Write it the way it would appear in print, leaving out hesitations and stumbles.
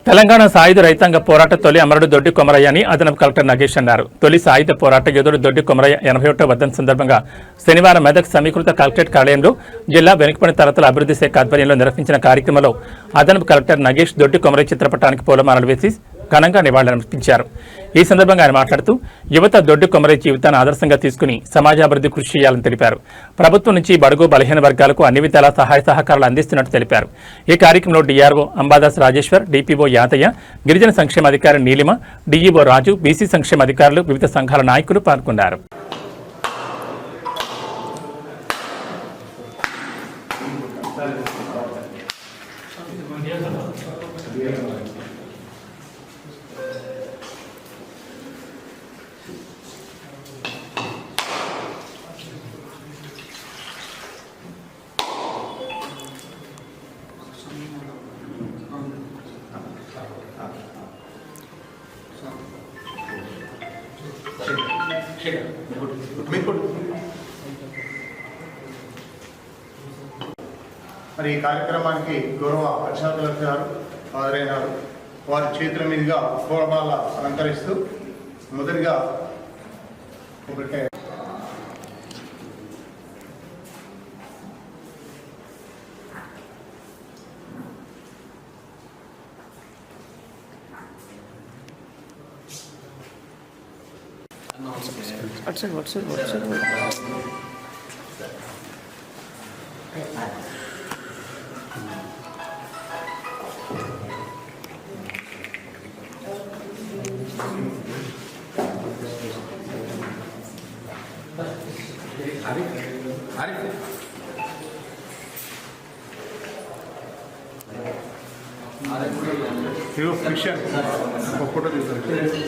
తెలంగాణ సాయుధ రైతాంగ పోరాట తొలి అమరుడు దొడ్డి కొమరయ్య అని అదనపు కలెక్టర్ నగేష్ అన్నారు. తొలి సాయుధ పోరాట యోధుడు దొడ్డి కొమరయ్య 81వ వర్ధంతి సందర్భంగా శనివారం మెదక్ సమీకృత కలెక్టరేట్ కార్యాలయంలో జిల్లా వెనుకబడిన తరగతుల అభివృద్ధి శాఖ ఆధ్వర్యంలో నిర్వహించిన కార్యక్రమంలో అదనపు కలెక్టర్ నగేష్ దొడ్డి కొమరయ్య చిత్రపటానికి పూలమాలలు వేసి ఘనంగా నివాళులర్పించారు. ఈ సందర్భంగా ఆయన మాట్లాడుతూ యువత దొడ్డి కొమరయ్య జీవితాన్ని ఆదర్శంగా తీసుకుని సమాజాభివృద్ధి కృషి చేయాలని తెలిపారు. ప్రభుత్వం నుంచి బడుగు బలహీన వర్గాలకు అన్ని విధాలా సహాయ సహకారాలు అందిస్తున్నట్టు తెలిపారు. ఈ కార్యక్రమంలో డిఆర్ఓ అంబాదాస్ రాజేశ్వర్, డిపిఓ యాదయ్య, గిరిజన సంక్షేమ అధికారి నీలిమ, డిఈఓ రాజు, బీసీ సంక్షేమ అధికారులు, వివిధ సంఘాల నాయకులు పాల్గొన్నారు. మరి ఈ కార్యక్రమానికి గౌరవ అడిషనల్ కలెక్టర్ గారు హాజరైనారు. వారి చేతుల మీదుగా పూలమాల అలంకరిస్తూ మొదటిగా ఒకటే ఫిక్షన్ ఒక ఫోటో తీసుకుంటారు.